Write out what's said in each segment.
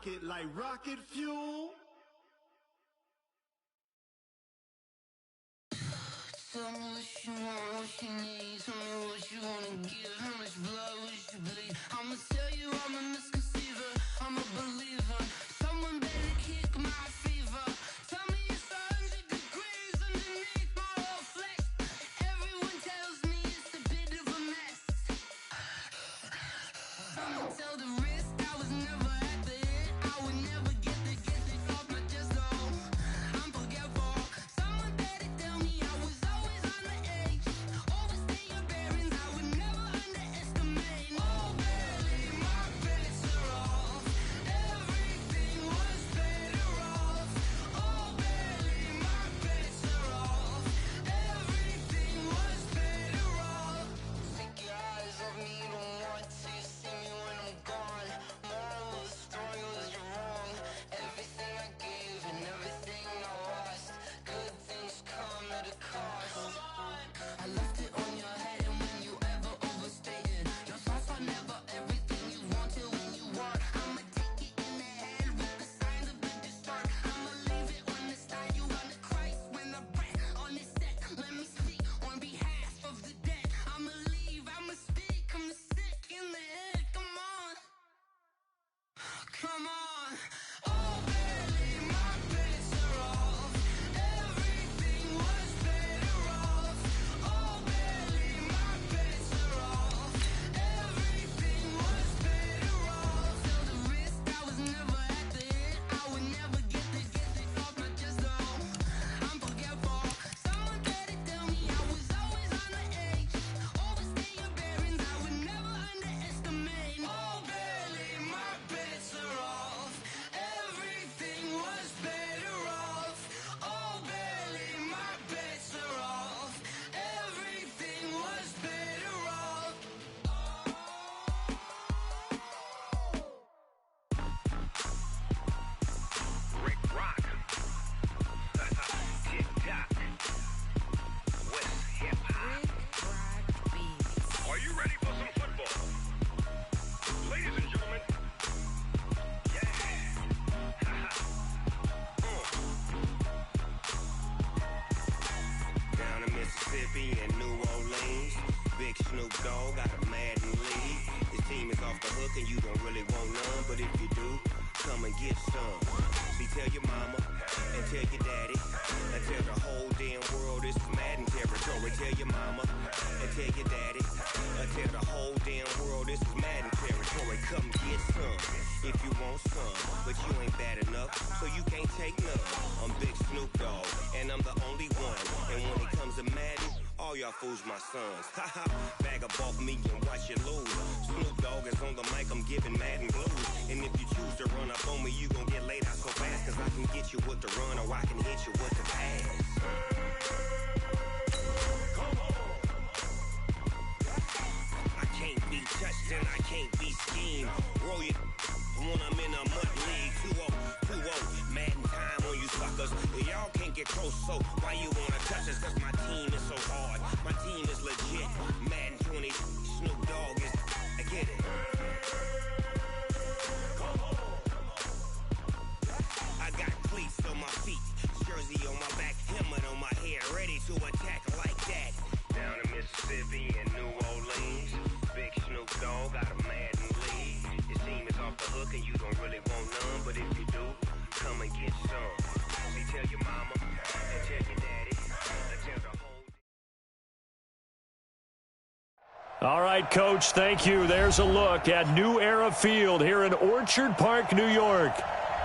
it like rocket fuel. Tell me what you want, what you need. Tell me what you wanna give. How much blood would you bleed? I'ma tell you I'm a misconceiver. I'm a believer. Someone better kick my fever. Tell me it's 100 degrees underneath my whole flesh. Everyone tells me it's a bit of a mess. I'ma tell the risk I was never at the hit. I would never get it off my chest though. I'm forgetful. Someone better tell me I was always on the edge. Overstay your bearings, I would never underestimate. Oh, barely, my bets are off. Everything was better off. Oh, barely, my bets are off. Everything was better off. Take your eyes off me, don't want to see me when I'm gone. Moral of the story was you're wrong. Everything I gave and everything I lost. Good things come at a cost. I left it on your head, and when you ever overstated, your thoughts are never everything you wanted when you want. I'ma take it in the head with the signs of the distort. I'ma leave it on the side. You run the Christ when the breath on this set. Let me speak on behalf of the dead. I'ma leave, I'ma speak. I'm the sick in the head. Come on, come on. Oh, barely, my bets are off. Everything was better off. Oh, barely, my bets are off. Everything was better off. Tell the risk I was never at the hit. I would never get it off my chest though. I'm forgetful. Someone better tell me I was always on the edge. Overstay your bearings, I would never underestimate. Oh, barely, my bets are off. Everything was better off. Oh, barely, my bets are off. Everything was better off. Rick Rock. TikTok. West Hip Hop. Are you ready for some football? Ladies and gentlemen. Yeah. Down in Mississippi and New Orleans, Big Snoop Dogg got a Madden lead. His team is off the hook and you don't really want none, but if you do, come and get some. See, tell your mama and tell your daddy and tell the whole damn world this is Madden territory. Tell your mama and tell your daddy and tell the whole damn world this is Madden territory. Come get some if you want some, but you ain't bad enough, so you can't take none. I'm Big Snoop Dogg and I'm the only one, and when it comes to Madden, all y'all fools my sons. Haha, bag up off me and watch you lose. Snoop Dogg is on the mic, I'm giving Madden blues. And if you choose to run up on me, you gon' get laid out so fast, cause I can get you with the run or I can hit you with the pass. I can't be touched and I can't be schemed. Roll you when I'm in a mud league. 2-0, Madden time on you suckers. Y'all can't get close, so why you wanna touch us? Cause my team is so hard. My team is legit. Madden 20, Snoop Dogg is. I get it. I got cleats on my feet, jersey on my back, helmet on my head, ready to attack like that. Down in Mississippi and New Orleans, Big Snoop Dogg got a Madden lead. His team is off the hook and you don't really want none, but if you do, come and get some. See, tell your mama and tell your daddy and tell the whole. All right, Coach, thank you. There's a look at New Era Field here in Orchard Park, New York.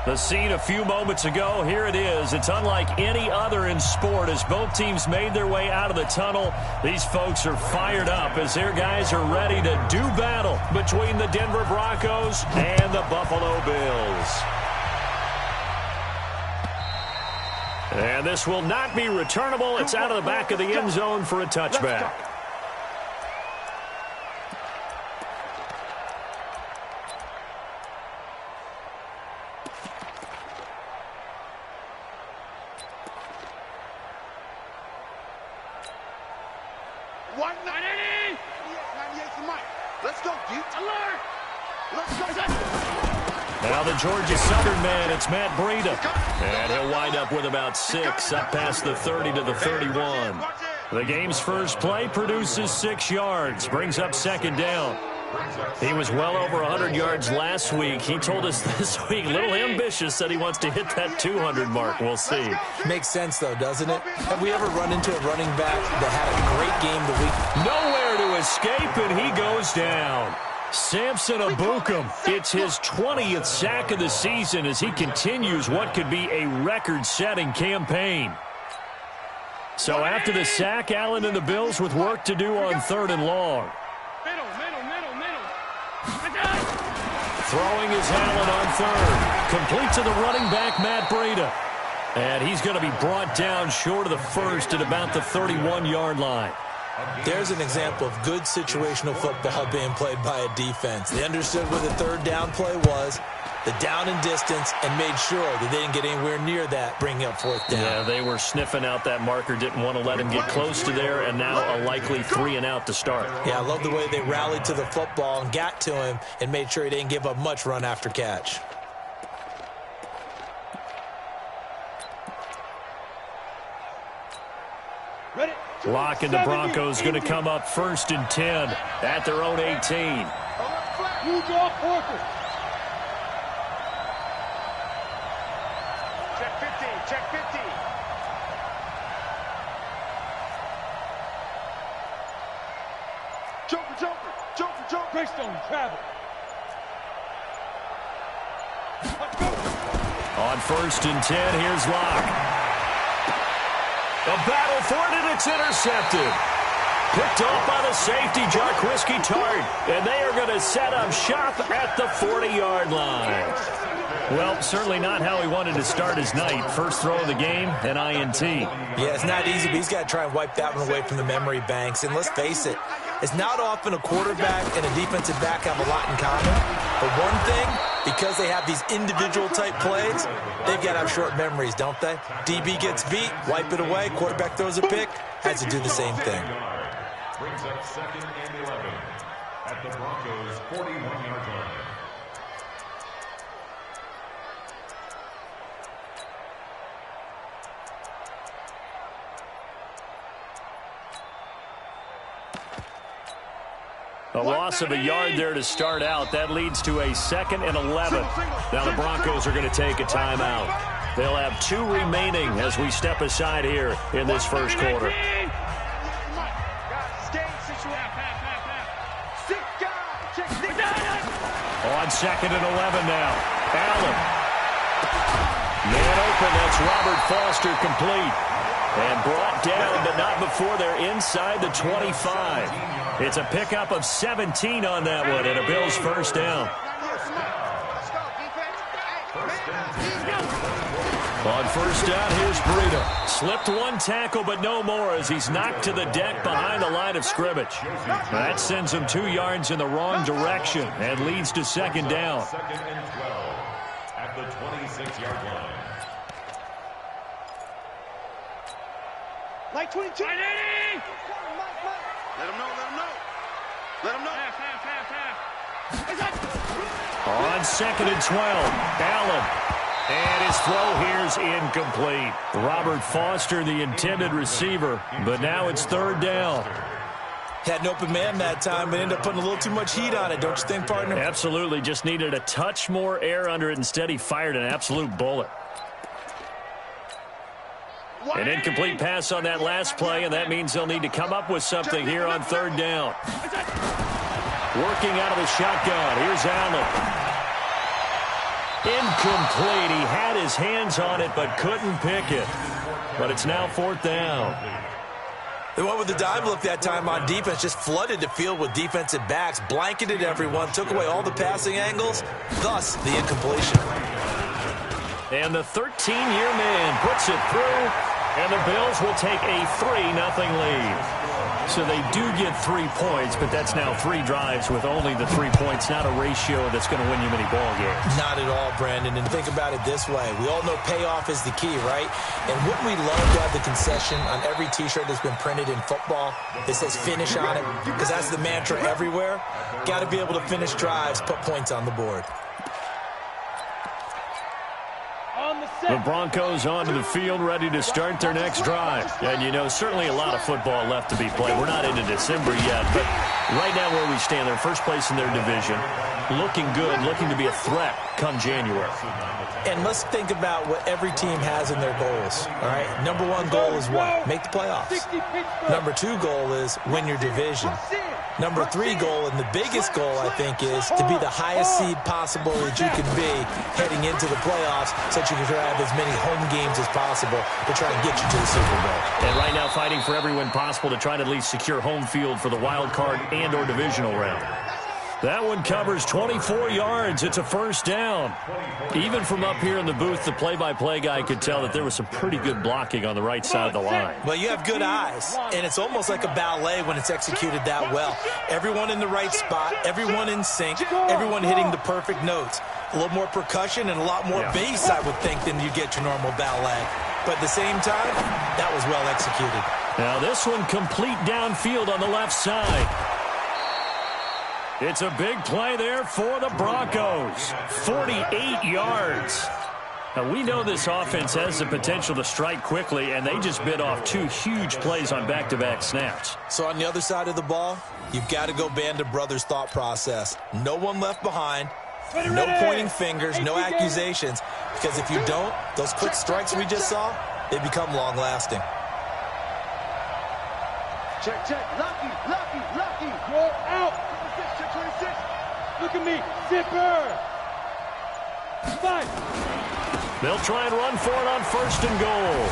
The scene a few moments ago, here it is. It's unlike any other in sport as both teams made their way out of the tunnel. These folks are fired up as their guys are ready to do battle between the Denver Broncos and the Buffalo Bills. And this will not be returnable. It's out of the back of the end zone for a touchback. Let's go, Duke. Alert! Let's go. Now the Georgia Southern man, it's Matt Breida. And he'll wind up with about 6, up past the 30 to the 31. The game's first play produces 6 yards, brings up second down. He was well over 100 yards last week. He told us this week, a little ambitious, that he wants to hit that 200 mark. We'll see. Makes sense, though, doesn't it? Have we ever run into a running back that had a great game the week? Nowhere to escape, and he goes down. Samson Abukum, it's his 20th sack of the season as he continues what could be a record-setting campaign. So after the sack, Allen and the Bills with work to do on 3rd and long. Throwing is Allen on 3rd. Complete to the running back, Matt Breida. And he's going to be brought down short of the first at about the 31-yard line. There's an example of good situational football being played by a defense. They understood where the 3rd down play was, the down and distance, and made sure that they didn't get anywhere near that, bringing up 4th down. Yeah, they were sniffing out that marker, didn't want to let him get close to there, and now a likely 3 and out to start. Yeah, I love the way they rallied to the football and got to him and made sure he didn't give up much run after catch. Lock and the Broncos going to come up 1st and 10 at their own 18. You draw quarter. Check 15, check 15. Joker. Greystone, travel. On 1st and 10, here's Lock. A battle for it, and it's intercepted. Picked off by the safety, Jarquiski Tart. And they are going to set up shop at the 40-yard line. Well, certainly not how he wanted to start his night. First throw of the game, an INT. Yeah, it's not easy, but he's got to try and wipe that one away from the memory banks. And let's face it, it's not often a quarterback and a defensive back have a lot in common. But one thing, because they have these individual type plays, they've got to have short memories, don't they? DB gets beat, wipe it away, quarterback throws a pick, has to do the same thing. Brings up 2nd and 11 at the Broncos' 41-yard line. A loss of a yard there to start out. That leads to a 2nd and 11. Now the Broncos are going to take a timeout. They'll have 2 remaining as we step aside here in this first quarter. On 2nd and 11 now. Allen. Man open. That's Robert Foster complete. And brought down, but not before they're inside the 25. It's a pickup of 17 on that one, and a Bills first down. On first down, here's Breida. Slipped one tackle, but no more as he's knocked to the deck behind the line of scrimmage. That sends him 2 yards in the wrong direction and leads to second down. 2nd and 12 at the 26-yard line. Like 22. Let him know. On 2nd and 12, Allen. And his throw here's incomplete. Robert Foster, the intended receiver, but now it's 3rd down. Had an open man that time, but ended up putting a little too much heat on it, don't you think, partner? Absolutely, just needed a touch more air under it. Instead, he fired an absolute bullet. An incomplete pass on that last play, and that means they'll need to come up with something here on 3rd down. Working out of the shotgun, here's Allen. Incomplete. He had his hands on it but couldn't pick it. But it's now 4th down. They went with the dime look that time on defense, just flooded the field with defensive backs, blanketed everyone, took away all the passing angles, thus the incompletion. And the 13-year man puts it through, and the Bills will take a 3-0 lead. So they do get 3 points, but that's now 3 drives with only the 3 points, not a ratio that's going to win you many ball games. Not at all, Brandon. And think about it this way. We all know payoff is the key, right? And wouldn't we love to have the concession on every T-shirt that's been printed in football that says finish on it? Because that's the mantra everywhere. Got to be able to finish drives, put points on the board. The Broncos onto the field, ready to start their next drive. And, you know, certainly a lot of football left to be played. We're not into December yet, but right now where we stand, they're first place in their division, looking good, looking to be a threat come January. And let's think about what every team has in their goals, all right? Number one goal is what? Make the playoffs. Number two goal is win your division. Number three goal, and the biggest goal, I think, is to be the highest seed possible that you can be heading into the playoffs so that you can have as many home games as possible to try and get you to the Super Bowl. And right now fighting for every win possible to try to at least secure home field for the wild card and or divisional round. That one covers 24 yards. It's a first down. Even from up here in the booth, the play-by-play guy could tell that there was some pretty good blocking on the right side of the line. Well, you have good eyes, and it's almost like a ballet when it's executed that well. Everyone in the right spot, everyone in sync, everyone hitting the perfect notes. A little more percussion and a lot more bass, I would think, than you get your normal ballet. But at the same time, that was well executed. Now this one complete downfield on the left side. It's a big play there for the Broncos. 48 yards. Now, we know this offense has the potential to strike quickly, and they just bit off two huge plays on back-to-back snaps. So on the other side of the ball, you've got to go Band of Brothers thought process. No one left behind, no pointing fingers, no accusations, because if you don't, those quick strikes we just saw, they become long-lasting. Check, check. Lucky, lucky, lucky. You're out. 26. Look at me. Zipper. 5. They'll try and run for it on first and goal.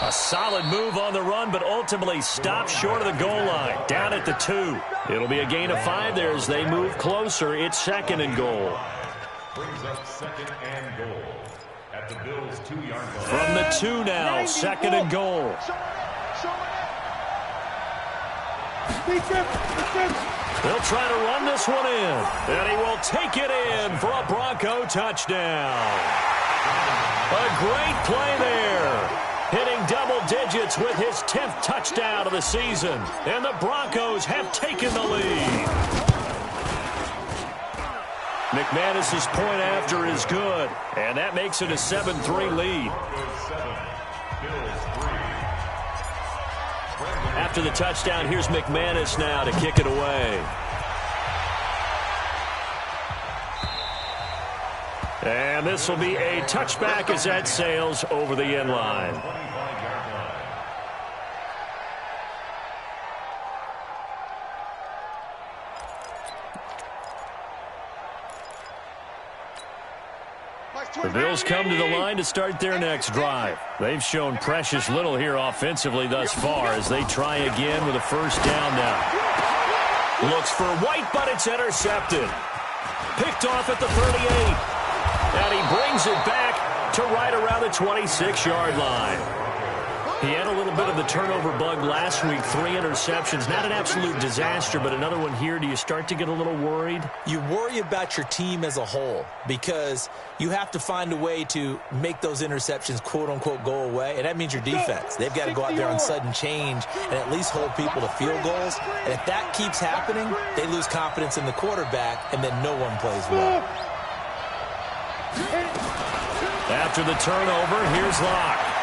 A solid move on the run, but ultimately stopped short of the goal line. Down at the 2. It'll be a gain of 5 there as they move closer. It's second and goal. Brings up second and goal at the Bills' 2-yard line. From the 2 now, second and goal. They'll try to run this one in, and he will take it in for a Bronco touchdown. A great play there, hitting double digits with his 10th touchdown of the season, and the Broncos have taken the lead. McManus's point after is good, and that makes it a 7-3 lead. After the touchdown, here's McManus now to kick it away. And this will be a touchback as that sails over the end line. The Bills come to the line to start their next drive. They've shown precious little here offensively thus far as they try again with a first down now. Looks for White, but it's intercepted. Picked off at the 38. And he brings it back to right around the 26-yard line. He had a little bit of the turnover bug last week, 3 interceptions. Not an absolute disaster, but another one here. Do you start to get a little worried? You worry about your team as a whole because you have to find a way to make those interceptions, quote-unquote, go away, and that means your defense. They've got to go out there on sudden change and at least hold people to field goals. And if that keeps happening, they lose confidence in the quarterback, and then no one plays well. After the turnover, here's Locke.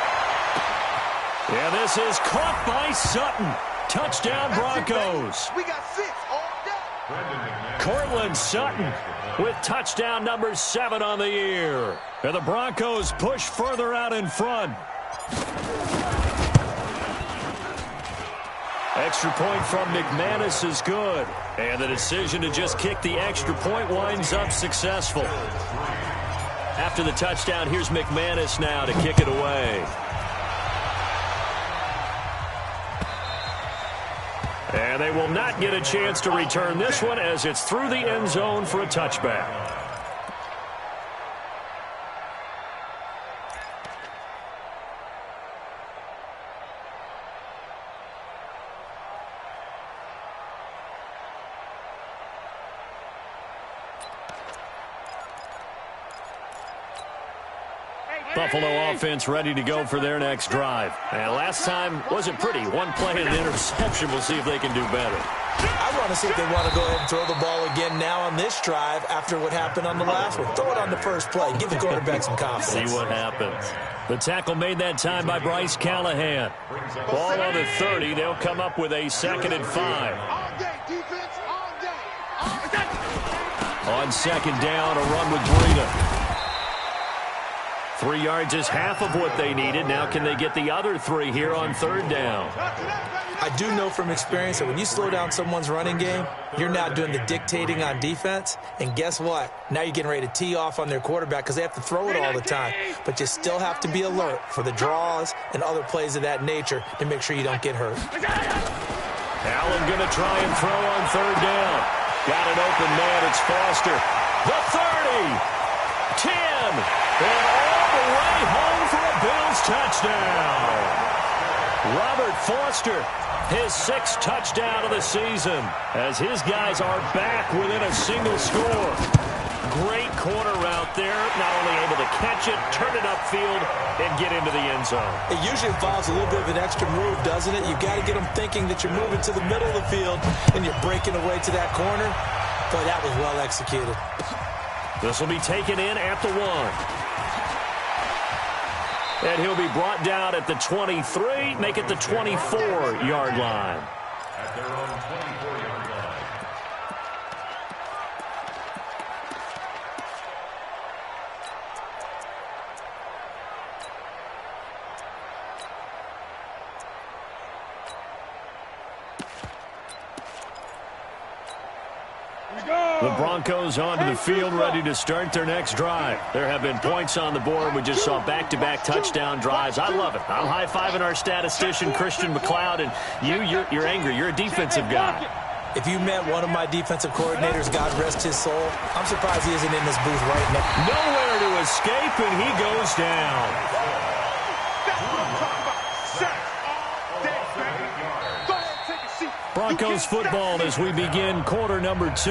And this is caught by Sutton. Touchdown, Broncos. We got 6 all day. Cortland Sutton with touchdown number 7 on the year. And the Broncos push further out in front. Extra point from McManus is good. And the decision to just kick the extra point winds up successful. After the touchdown, here's McManus now to kick it away. And they will not get a chance to return this one as it's through the end zone for a touchback. Buffalo offense ready to go for their next drive. And last time wasn't pretty. One play and an interception. We'll see if they can do better. I want to see if they want to go ahead and throw the ball again now on this drive after what happened on the last one. Throw it on the first play. Give the quarterback some confidence. See what happens. The tackle made that time by Bryce Callahan. Ball on the 30. They'll come up with a 2nd and 5. All day, defense, all day. All day. On 2nd down, a run with Breida. 3 yards is half of what they needed. Now can they get the other 3 here on 3rd down? I do know from experience that when you slow down someone's running game, you're now doing the dictating on defense. And guess what? Now you're getting ready to tee off on their quarterback because they have to throw it all the time. But you still have to be alert for the draws and other plays of that nature to make sure you don't get hurt. Allen going to try and throw on 3rd down. Got an open man. It's Foster. The 30. 10. And all the way home for a Bills touchdown. Robert Foster, his 6th touchdown of the season, as his guys are back within a single score. Great corner route there, not only able to catch it, turn it upfield, and get into the end zone. It usually involves a little bit of an extra move, doesn't it? You've got to get them thinking that you're moving to the middle of the field and you're breaking away to that corner. Boy, that was well executed. This will be taken in at the 1. And he'll be brought down at the 23, make it the 24-yard line. At their own 24-yard line. The Broncos onto the field, ready to start their next drive. There have been points on the board. We just saw back-to-back touchdown drives. I love it. I'm high-fiving our statistician, Christian McLeod, and you're angry. You're a defensive guy. If you met one of my defensive coordinators, God rest his soul, I'm surprised he isn't in this booth right now. Nowhere to escape, and he goes down. That's what I'm talking about. Sacks all day, baby. Go ahead and take a seat. Broncos football as we begin quarter number 2,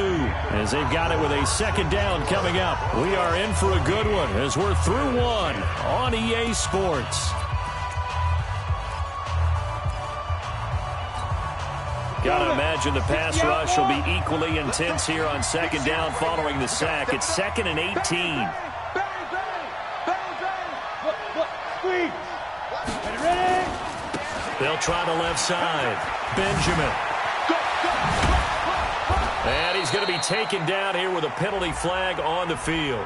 as they've got it with a 2nd down coming up. We are in for a good one as we're through 1 on EA Sports. Got to imagine the pass rush will be equally intense here on 2nd down following the sack. It's 2nd and 18. Bang, bang, bang, bang. Squeeze. Ready? They'll try the left side. Benjamin. And he's going to be taken down here with a penalty flag on the field.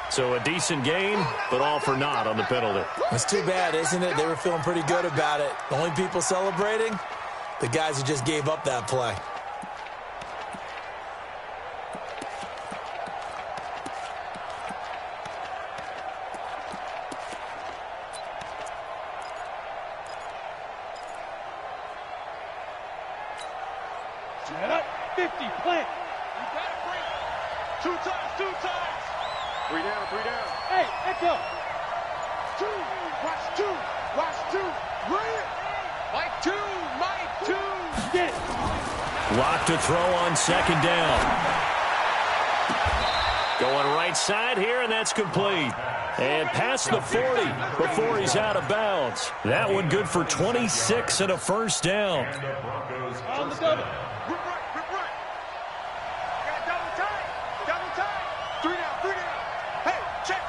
So a decent game, but all for naught on the penalty. It's too bad, isn't it? They were feeling pretty good about it. The only people celebrating, the guys who just gave up that play. Set up. 50, plant. You better bring it. 2 times, 2 times. 3 down, 3 down. Hey, echo. 2, watch 2, watch 2. Bring it. Mike 2, Mike 2. Get it. Lock to throw on 2nd down. Going right side here, and that's complete. And past the 40 before he's out of bounds. That one good for 26 and a 1st down. On the double. Rip right. Got double time. 3 down, 3 down. Hey, check.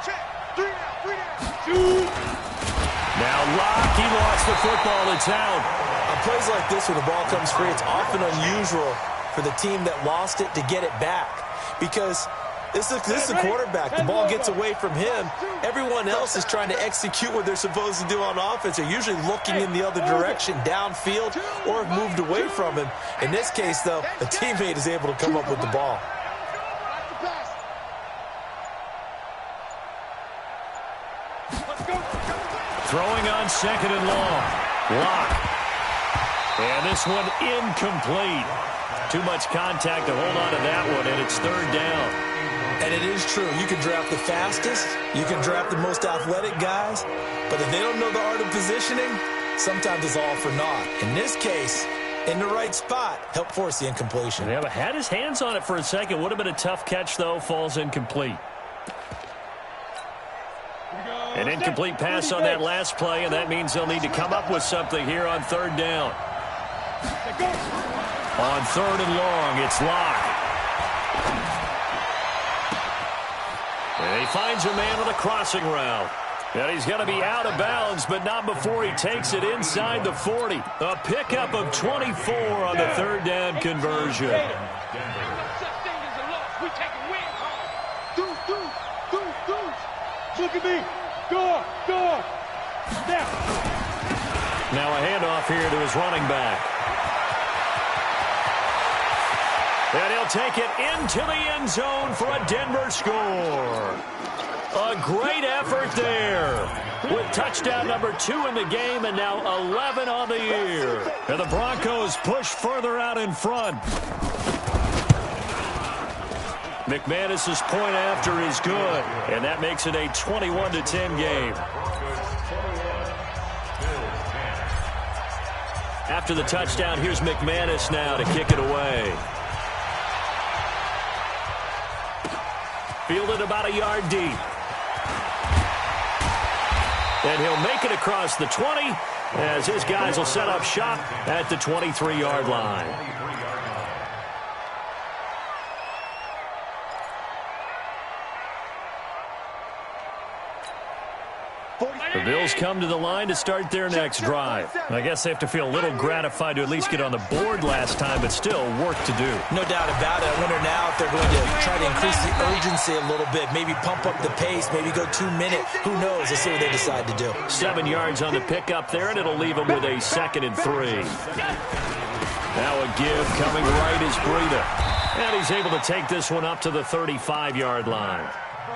3 down. Shoot. Now Locke, he lost the football. It's out. On plays like this where the ball comes free, it's often unusual for the team that lost it to get it back. Because this is a quarterback. The ball gets away from him. Everyone else is trying to execute what they're supposed to do on offense. They're usually looking in the other direction, downfield, or have moved away from him. In this case, though, a teammate is able to come up with the ball. Throwing on 2nd and long. Locke. And this one incomplete. Too much contact to hold on to that one, and it's 3rd down. And it is true. You can draft the fastest. You can draft the most athletic guys. But if they don't know the art of positioning, sometimes it's all for naught. In this case, in the right spot, help force the incompletion. Yeah, but had his hands on it for a second. Would have been a tough catch, though. Falls incomplete. Here we go. An incomplete pass on that last play, and that means they'll need to come up with something here on third down. On third and long, it's Locke. And he finds a man on the crossing route. And he's going to be out of bounds, but not before he takes it inside the 40. A pickup of 24 on the third down conversion. Look at me. Go. Snap. Now a handoff here to his running back. And he'll take it into the end zone for a Denver score. A great effort there. With touchdown number 2 in the game and now 11 on the year. And the Broncos push further out in front. McManus's point after is good, and that makes it a 21-10 game. After the touchdown, here's McManus now to kick it away. Fielded about a yard deep. And he'll make it across the 20 as his guys will set up shop at the 23-yard line. The Bills come to the line to start their next drive. I guess they have to feel a little gratified to at least get on the board last time, but still work to do. No doubt about it. I wonder now if they're going to try to increase the urgency a little bit, maybe pump up the pace, maybe go 2 minutes. Who knows? Let's see what they decide to do. 7 yards on the pickup there, and it'll leave them with a 2nd and 3. Now a give coming right is Breida. And he's able to take this one up to the 35-yard line.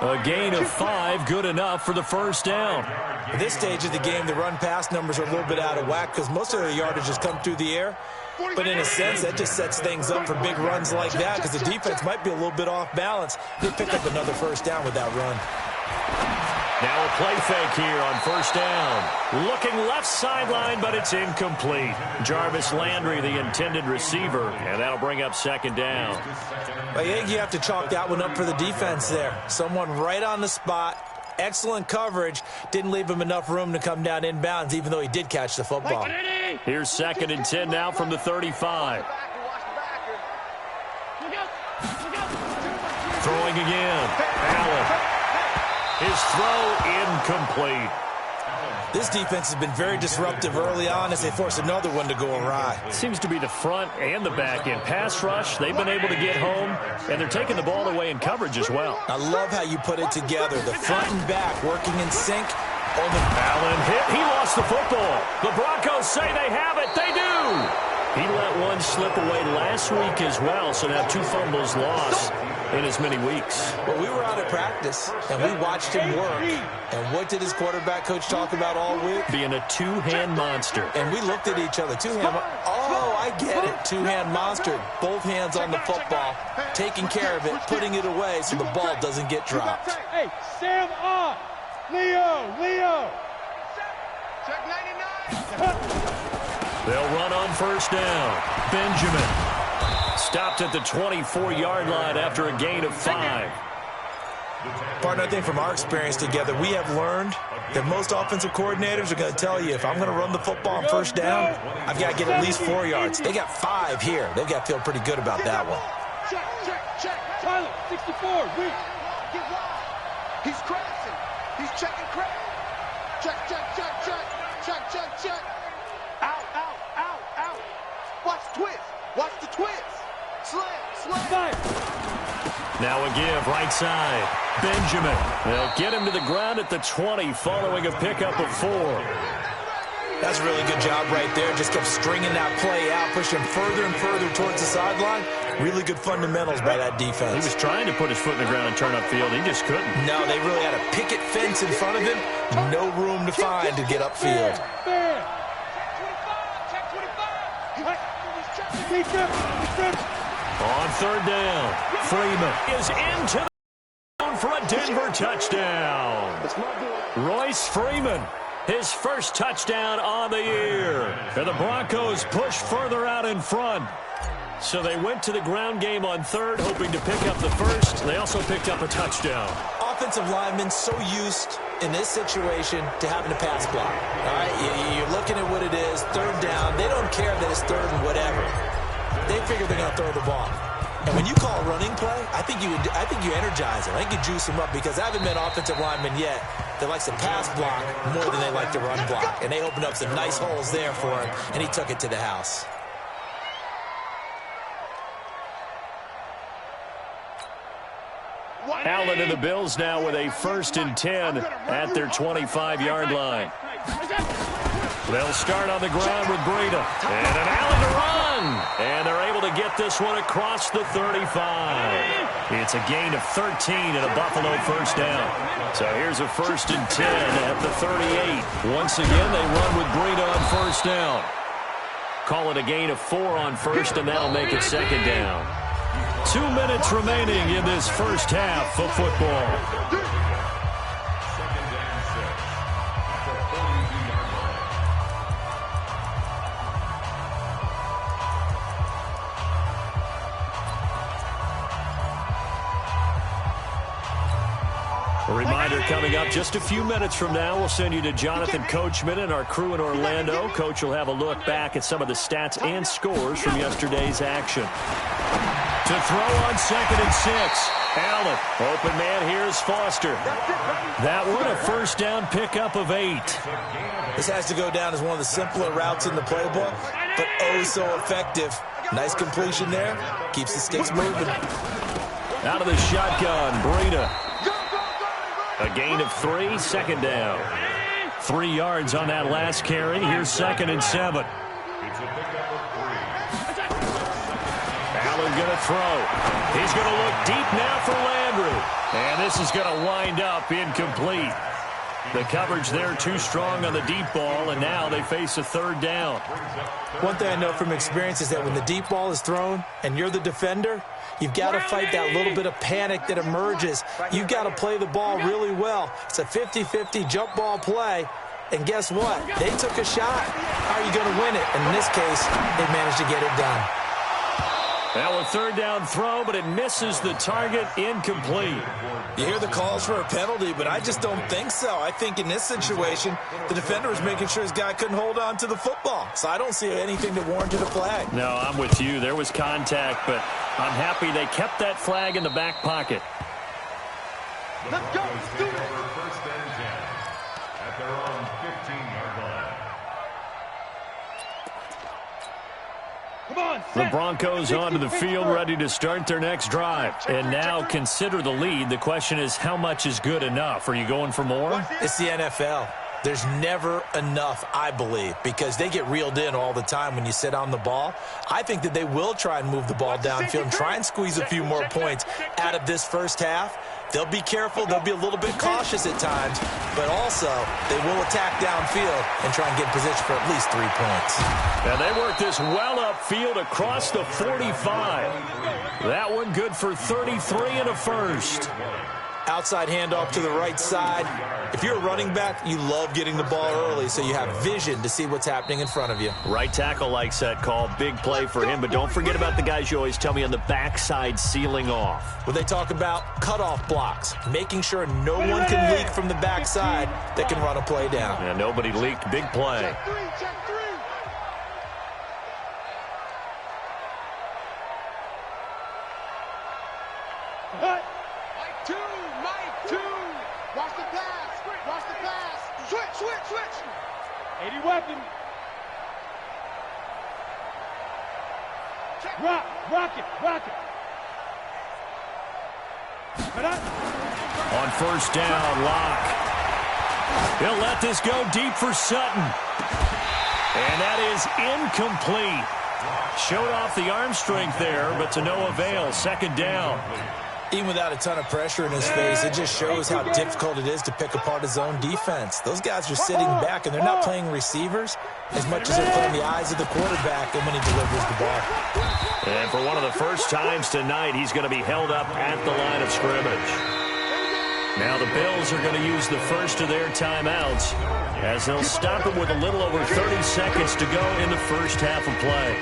A gain of 5, good enough for the first down. At this stage of the game, the run-pass numbers are a little bit out of whack because most of their yardage has come through the air. But in a sense, that just sets things up for big runs like that because the defense might be a little bit off balance. They pick up another first down with that run. Now a play fake here on first down. Looking left sideline, but it's incomplete. Jarvis Landry, the intended receiver, and that'll bring up 2nd down. I think you have to chalk that one up for the defense there. Someone right on the spot. Excellent coverage. Didn't leave him enough room to come down inbounds, even though he did catch the football. Here's 2nd and 10 now from the 35. Throwing again. Allen. His throw incomplete. This defense has been very disruptive early on as they force another one to go awry. Seems to be the front and the back end. Pass rush, they've been able to get home, and they're taking the ball away in coverage as well. I love how you put it together. The front and back working in sync. Allen hit. He lost the football. The Broncos say they have it. They do. He let one slip away last week as well, so now 2 fumbles lost in as many weeks. Well, we were out of practice, and we watched him work. And what did his quarterback coach talk about all week? Being a 2-hand monster. And we looked at each other. 2-hand. Oh, I get it. 2-hand monster. Both hands on the football, taking care of it, putting it away so the ball doesn't get dropped. Hey, Sam on. Leo. Check 99. They'll run on first down. Benjamin. Stopped at the 24-yard line after a gain of 5. Partner, I think from our experience together, we have learned that most offensive coordinators are going to tell you, if I'm going to run the football on first down, I've got to get at least 4 yards. They got 5 here. They've got to feel pretty good about that one. Check. Tyler, 64. Weak. Get wide. He's crashing. He's checking crack. Check. Out. Watch the twist. Slam. Fire. Now a give right side. Benjamin. They'll get him to the ground at the 20 following a pickup of 4. That's a really good job right there. Just kept stringing that play out, pushing him further and further towards the sideline. Really good fundamentals by that defense. He was trying to put his foot in the ground and turn upfield. He just couldn't. No, they really had a picket fence in front of him. No room to find to get upfield. On third down, Freeman is into the zone for a Denver touchdown. Royce Freeman, his first touchdown on the year. And the Broncos push further out in front. So they went to the ground game on third, hoping to pick up the first. They also picked up a touchdown. Offensive linemen so used in this situation to having a pass block. All right, you're looking at what it is, third down. They don't care that it's third and whatever. They figure they're going to throw the ball. And when you call a running play, I think you energize them. I think you juice them up because I haven't met offensive linemen yet that likes to pass block more than they like to run block. And they opened up some nice holes there for him, and he took it to the house. Allen and the Bills now with a 1st and 10 at their 25-yard line. They'll start on the ground with Breida. And an alley to run. And they're able to get this one across the 35. It's a gain of 13 and a Buffalo first down. So here's a 1st and 10 at the 38. Once again, they run with Breida on first down. Call it a gain of 4 on first, and that'll make it 2nd down. 2 minutes remaining in this first half of football. A reminder coming up just a few minutes from now, we'll send you to Jonathan Coachman and our crew in Orlando. Coach will have a look back at some of the stats and scores from yesterday's action. To throw on 2nd and 6. Allen, open man, here's Foster. That one, a first down pickup of 8. This has to go down as one of the simpler routes in the playbook, but oh so effective. Nice completion there. Keeps the sticks moving. Out of the shotgun, Breida. A gain of 3, 2nd down. 3 yards on that last carry. Here's 2nd and 7. Allen going to throw. He's going to look deep now for Landry. And this is going to wind up incomplete. The coverage there too strong on the deep ball, and now they face a 3rd down. One thing I know from experience is that when the deep ball is thrown and you're the defender, you've got to fight that little bit of panic that emerges. You've got to play the ball really well. It's a 50-50 jump ball play. And guess what? They took a shot. How are you going to win it? And in this case, they managed to get it done. Now a 3rd down throw, but it misses the target, incomplete. You hear the calls for a penalty, but I just don't think so. I think in this situation, the defender was making sure his guy couldn't hold on to the football. So I don't see anything that warranted a flag. No, I'm with you. There was contact, but I'm happy they kept that flag in the back pocket. Let's go. Let's do it. First and 10 at their own 15-yard line. The Broncos onto the field, ready to start their next drive. And now consider the lead. The question is, how much is good enough? Are you going for more? It's the NFL. There's never enough, I believe, because they get reeled in all the time when you sit on the ball. I think that they will try and move the ball downfield and try and squeeze a few more points out of this first half. They'll be careful. They'll be a little bit cautious at times, but also they will attack downfield and try and get in position for at least 3 points. And they work this well upfield across the 45. That one good for 33 and a first. Outside handoff to the right side. If you're a running back, you love getting the ball early so you have vision to see what's happening in front of you. Right tackle likes that call. Big play for him, but don't forget about the guys you always tell me on the backside sealing off. When they talk about cutoff blocks, making sure no one can leak from the backside that can run a play down. Yeah, nobody leaked. Big play. Check 3, check 3. Mike 2, Mike 2. Watch the pass. Watch the pass. Switch. 80 weapon. Rock it. On first down, Locke. He'll let this go deep for Sutton. And that is incomplete. Showed off the arm strength there, but to no avail. 2nd down. Even without a ton of pressure in his face, it just shows how difficult it is to pick apart his own defense. Those guys are sitting back, and they're not playing receivers as much as they're playing the eyes of the quarterback and when he delivers the ball. And for one of the first times tonight, he's going to be held up at the line of scrimmage. Now the Bills are going to use the first of their timeouts as they'll stop him with a little over 30 seconds to go in the first half of play.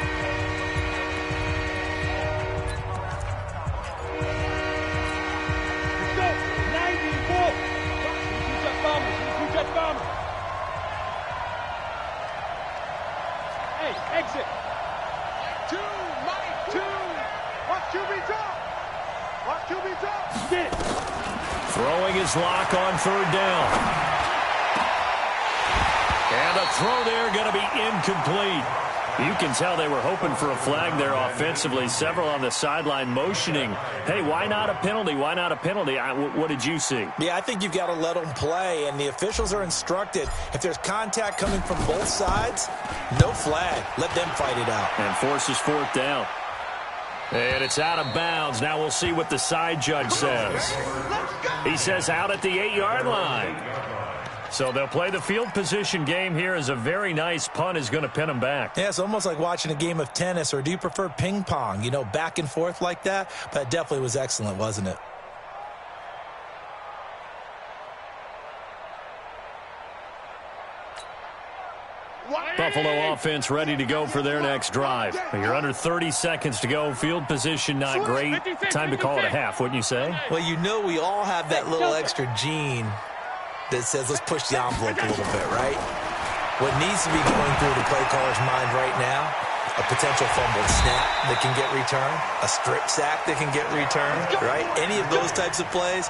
Let's go. 90 more. Hey, exit. Two, Mike, two. Watch QB drop. Watch QB drop. Get it. Throwing his lock on third down. And the throw there going to be incomplete. You can tell they were hoping for a flag there offensively. Several on the sideline motioning, hey, why not a penalty? Why not a penalty? What did you see? Yeah, I think you've got to let them play, and the officials are instructed. If there's contact coming from both sides, no flag. Let them fight it out. And forces fourth down. And it's out of bounds. Now we'll see what the side judge says. He says out at the 8-yard line. So they'll play the field position game here as a very nice punt is going to pin them back. Yeah, it's almost like watching a game of tennis, or do you prefer ping pong? You know, back and forth like that? But it definitely was excellent, wasn't it? Buffalo offense ready to go for their next drive. You're under 30 seconds to go. Field position not great. Time to call it a half, wouldn't you say? Well, you know we all have that little extra gene that says let's push the envelope a little bit, right? What needs to be going through the play caller's mind right now, a potential fumbled snap that can get returned, a strip sack that can get returned, right? Any of those types of plays,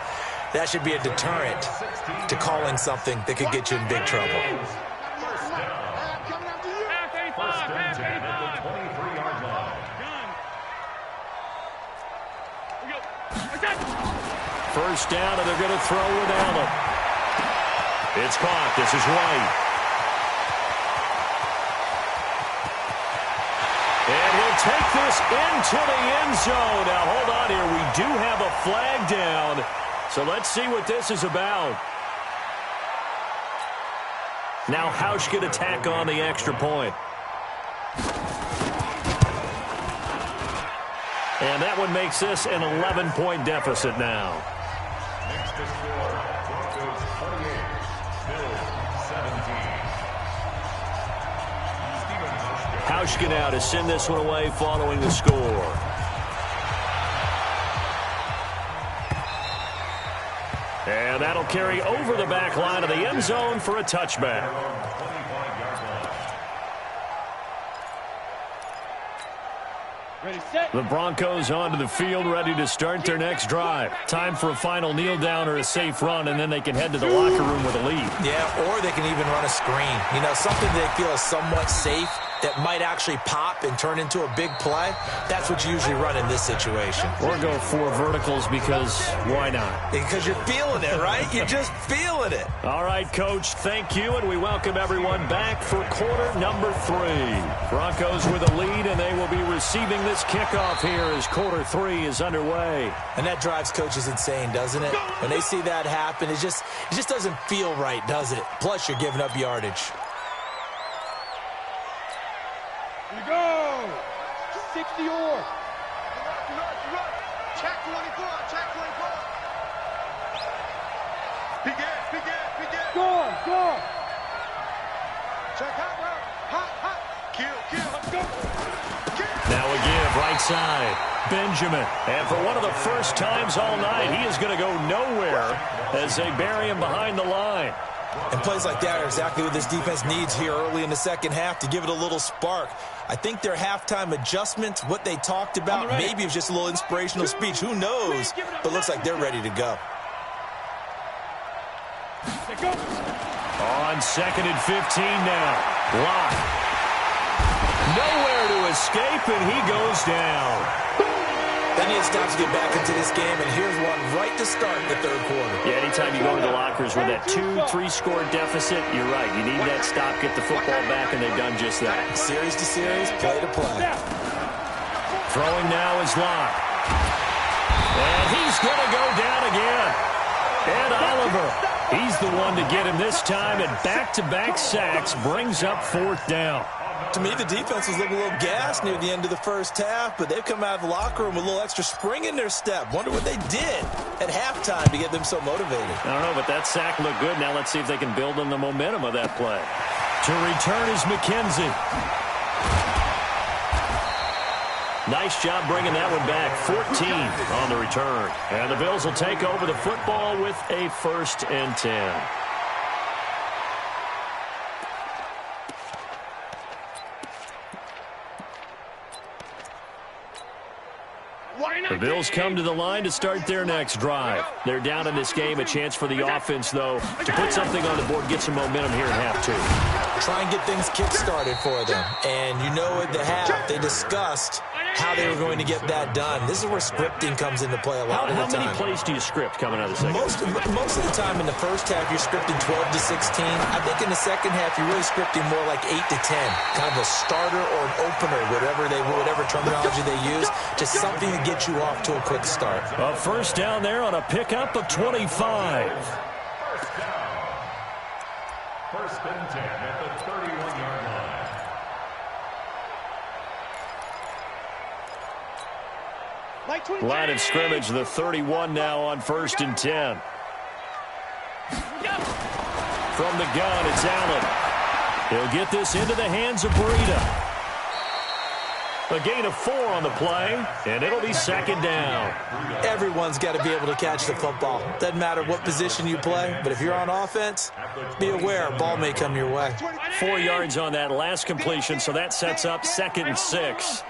that should be a deterrent to calling something that could get you in big trouble. First down, and they're going to throw with Allen. It's caught. This is White. And he'll take this into the end zone. Now, hold on here. We do have a flag down. So let's see what this is about. Now Hausch going to tack on the extra point. And that one makes this an 11-point deficit now. Next to score, Broncos 28, Bills 17. Hauschka now to send this one away following the score. And that'll carry over the back line of the end zone for a touchback. Ready, set. The Broncos onto the field, ready to start their next drive. Time for a final kneel down or a safe run, and then they can head to the locker room with a lead. Yeah, or they can even run a screen. You know, something they feel is somewhat safe that might actually pop and turn into a big play. That's what you usually run in this situation. Or go for verticals because why not? Because you're feeling it, right? You're just feeling it. All right, Coach, thank you, and we welcome everyone back for quarter number 3. Broncos with a lead, and they will be receiving this kickoff here as quarter 3 is underway. And that drives coaches insane, doesn't it? When they see that happen, it just doesn't feel right, does it? Plus, you're giving up yardage. Here we go. 60 or. Check 24, check 24. Begin. Score. Check hot. Kill. Let's go. Now a give, right side. Benjamin. And for one of the first times all night, he is going to go nowhere as they bury him behind the line. And plays like that are exactly what this defense needs here early in the second half to give it a little spark. I think their halftime adjustments, what they talked about, maybe it was just a little inspirational speech. Who knows? But looks like they're ready to go. On 2nd and 15 now. Lock. Nowhere to escape, and he goes down. They need to stop to get back into this game, and here's one right to start in the third quarter. Yeah, anytime you go into lockers with that 2-3-score deficit, you're right. You need that stop, get the football back, and they've done just that. Series to series, play to play. Throwing now is Locke. And he's going to go down again. And Oliver, he's the one to get him this time, and back-to-back sacks brings up 4th down. To me, the defense was looking a little gassed near the end of the first half, but they've come out of the locker room with a little extra spring in their step. Wonder what they did at halftime to get them so motivated. I don't know, but that sack looked good. Now let's see if they can build on the momentum of that play. To return is McKenzie. Nice job bringing that one back. 14 on the return. And the Bills will take over the football with a 1st and 10. The Bills come to the line to start their next drive. They're down in this game. A chance for the offense, though, to put something on the board, get some momentum here in half two. Try and get things kick-started for them. And you know at the half, they discussed how they were going to get that done. This is where scripting comes into play a lot of the time. How many plays do you script coming out of the second? Most of the time in the first half, you're scripting 12 to 16. I think in the second half, you're really scripting more like 8 to 10. Kind of a starter or an opener, whatever terminology they use. Just something to get you off to a quick start. A first down there on a pickup of 25. First and 10 at the 31-yard line. Line of scrimmage, the 31 now on first and 10. From the gun, it's Allen. He'll get this into the hands of Breida. A gain of 4 on the play, and it'll be second down. Everyone's got to be able to catch the football. Doesn't matter what position you play, but if you're on offense, be aware a ball may come your way. 4 yards on that last completion, so that sets up second and 6.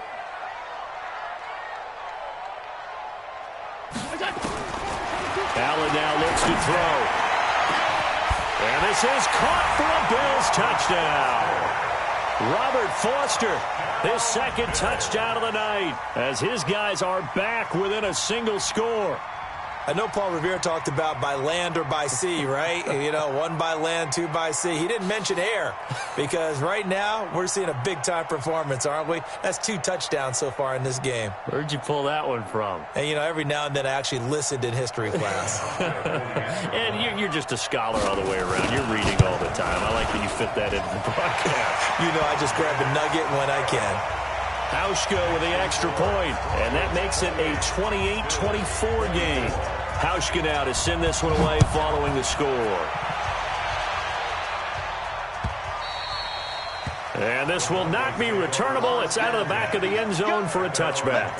Allen now looks to throw. And this is caught for a Bills touchdown. Robert Foster, his second touchdown of the night, as his guys are back within a single score. I know Paul Revere talked about by land or by sea, right? You know, 1 by land, 2 by sea. He didn't mention air because right now we're seeing a big-time performance, aren't we? That's 2 touchdowns so far in this game. Where'd you pull that one from? And, you know, every now and then I actually listened in history class. And you're just a scholar all the way around. You're reading all the time. I like that you fit that into the broadcast. You know, I just grab a nugget when I can. Hauschka with the extra point, and that makes it a 28-24 game. Hauschka now to send this one away following the score. And this will not be returnable. It's out of the back of the end zone for a touchback.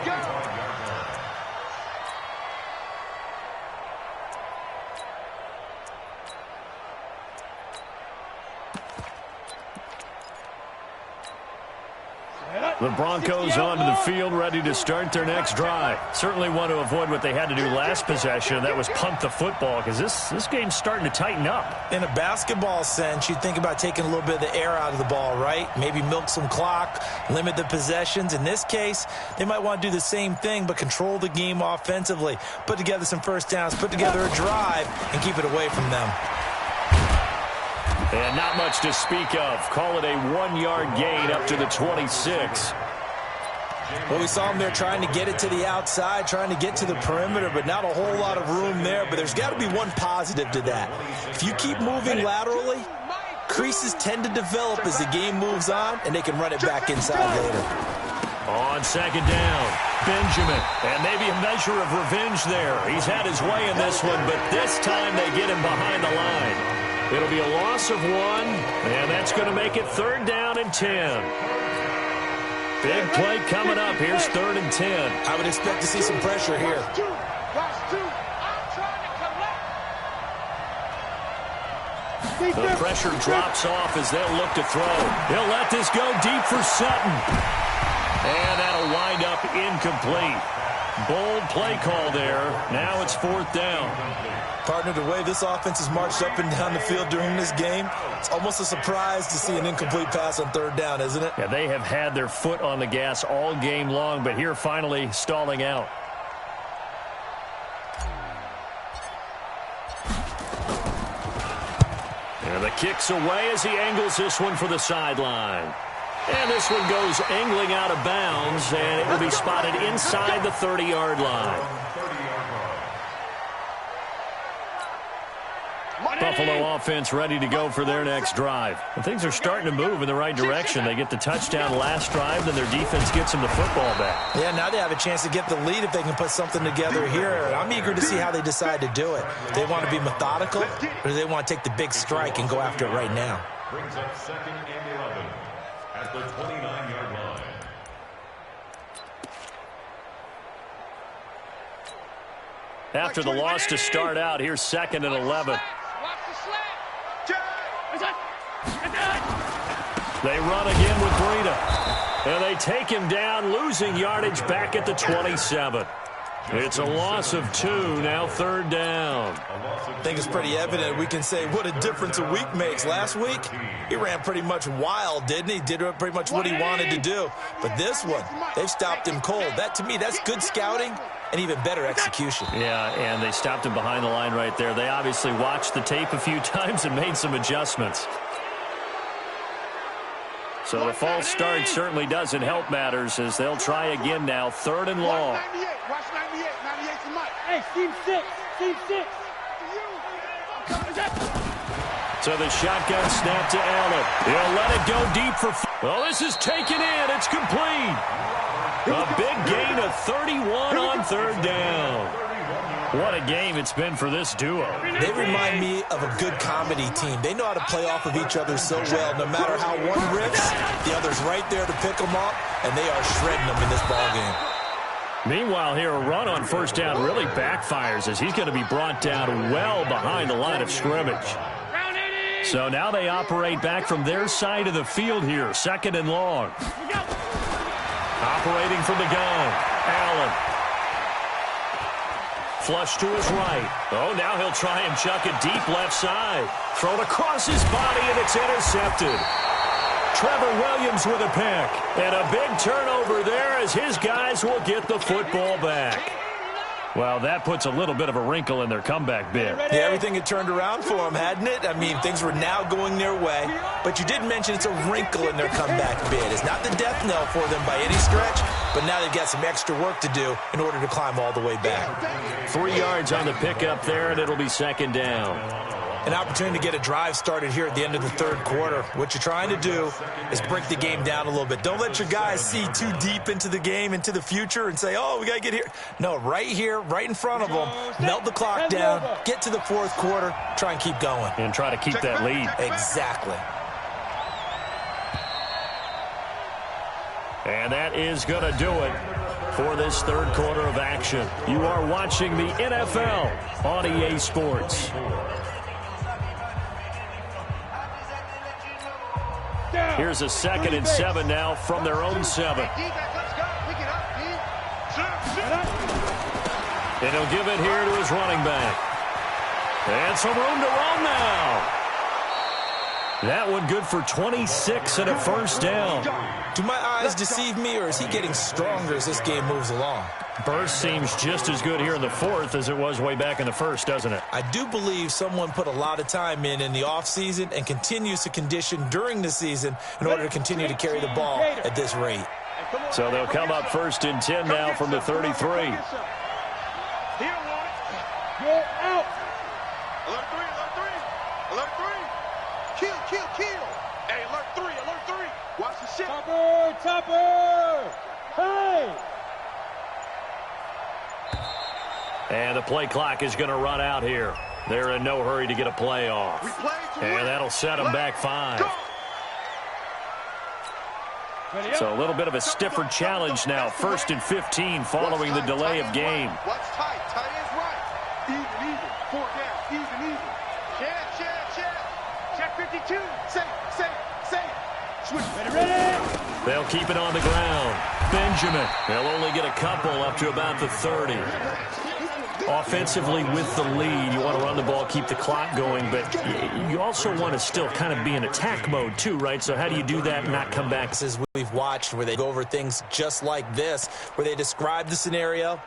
The Broncos onto the field, ready to start their next drive. Certainly want to avoid what they had to do last possession. That was punt the football, because this game's starting to tighten up. In a basketball sense, you think about taking a little bit of the air out of the ball, right? Maybe milk some clock, limit the possessions. In this case, they might want to do the same thing, but control the game offensively. Put together some first downs, put together a drive, and keep it away from them. And not much to speak of. Call it a 1-yard gain up to the 26. Well, we saw him there trying to get it to the outside, trying to get to the perimeter, but not a whole lot of room there. But there's got to be one positive to that. If you keep moving laterally, creases tend to develop as the game moves on, and they can run it back inside later. On second down, Benjamin. And maybe a measure of revenge there. He's had his way in this one, but this time they get him behind the line. It'll be a loss of 1, and that's going to make it 3rd down and 10. Big play coming up. Here's 3rd and 10. I would expect to see some pressure here. The pressure drops off as they'll look to throw. He'll let this go deep for Sutton. And that'll wind up incomplete. Bold play call there. Now it's 4th down. Partner, the way this offense has marched up and down the field during this game, it's almost a surprise to see an incomplete pass on 3rd down, isn't it? Yeah, they have had their foot on the gas all game long, but here finally stalling out. And the kick's away as he angles this one for the sideline. And this one goes angling out of bounds, and it will be spotted inside the 30-yard line. Buffalo offense ready to go for their next drive. And things are starting to move in the right direction. They get the touchdown last drive, then their defense gets them the football back. Yeah, now they have a chance to get the lead if they can put something together here. I'm eager to see how they decide to do it. Do they want to be methodical, or do they want to take the big strike and go after it right now? Brings up 2nd and 11 at the 29-yard line. After the loss to start out, here's 2nd and 11. They run again with Breida. And they take him down, losing yardage back at the 27. It's a loss of 2, now third down. I think it's pretty evident. We can say what a difference a week makes. Last week, he ran pretty much wild, didn't he? Did pretty much what he wanted to do. But this one, they've stopped him cold. That, to me, that's good scouting and even better execution. Yeah, and they stopped him behind the line right there. They obviously watched the tape a few times and made some adjustments. So the false start certainly doesn't help matters as they'll try again now, third and long. Watch 98. 98 to Mike. Hey, team 6. Team 6. So the shotgun snap to Allen. He'll let it go deep for... Well, this is taken in. It's complete. A big gain of 31 on third down. What a game it's been for this duo. They remind me of a good comedy team. They know how to play off of each other so well. No matter how one rips, the other's right there to pick them up, and they are shredding them in this ballgame. Meanwhile, here, a run on first down really backfires as he's going to be brought down well behind the line of scrimmage. So now they operate back from their side of the field here, second and long. Operating from the gun, Allen. Flush to his right. Oh, now he'll try and chuck it deep left side. Thrown across his body, and it's intercepted. Trevor Williams with a pick. And a big turnover there as his guys will get the football back. Well, that puts a little bit of a wrinkle in their comeback bid. Yeah, everything had turned around for them, hadn't it? I mean, things were now going their way. But you did mention it's a wrinkle in their comeback bid. It's not the death knell for them by any stretch, but now they've got some extra work to do in order to climb all the way back. 3 yards on the pickup there, and it'll be second down. An opportunity to get a drive started here at the end of the third quarter. What you're trying to do is break the game down a little bit. Don't let your guys see too deep into the game, into the future, and say, oh, we got to get here. No, right here, right in front of them, melt the clock down, get to the fourth quarter, try and keep going. And try to keep that lead. Exactly. And that is going to do it for this third quarter of action. You are watching the NFL on EA Sports. Here's a 2nd and 7 now from their own 7. And he'll give it here to his running back. And some room to run now. That one good for 26 and a first down. Do my eyes deceive me, or is he getting stronger as this game moves along? Burst seems just as good here in the fourth as it was way back in the first, doesn't it? I do believe someone put a lot of time in the offseason and continues to condition during the season in order to continue to carry the ball at this rate. So they'll come up 1st and 10 now from the 33. Get out. Alert 3. Alert 3. Kill. Hey, alert 3. Watch the shit. Topper. Hey. And the play clock is going to run out here. They're in no hurry to get a play off. And that'll set them back 5. So a little bit of a stiffer challenge now. 1st and 15 following the delay of game. What's tight? Tight ends right. Even. 4 down. Even. Check 52. Safe. Switch. Ready. They'll keep it on the ground. Benjamin. They'll only get a couple up to about the 30. Offensively with the lead, you want to run the ball, keep the clock going, but you also want to still kind of be in attack mode too, right? So how do you do that and not come back? As we've watched where they go over things just like this, where they describe the scenario,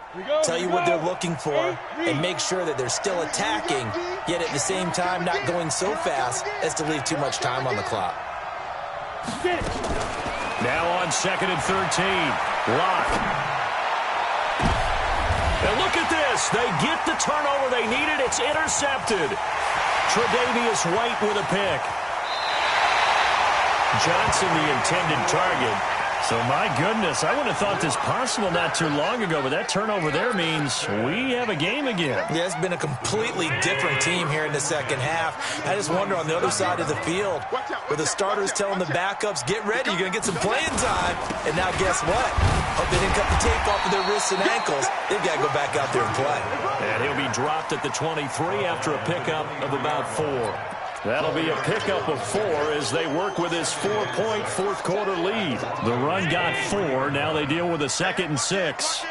tell you what they're looking for, and make sure that they're still attacking, yet at the same time not going so fast as to leave too much time on the clock. Now on 2nd and 13. Lock. And look at this. They get the turnover they needed. It's intercepted. Tre'Davious White with a pick. Johnson the intended target. So, my goodness, I wouldn't have thought this possible not too long ago, but that turnover there means we have a game again. Yeah, it's been a completely different team here in the second half. I just wonder on the other side of the field, where the starters telling the backups, get ready, you're going to get some playing time. And now guess what? Hope they didn't cut the tape off of their wrists and ankles. They've got to go back out there and play. And he'll be dropped at the 23 after a pickup of about 4. That'll be a pickup of 4 as they work with his 4-point fourth-quarter lead. The run got 4. Now they deal with a 2nd and 6.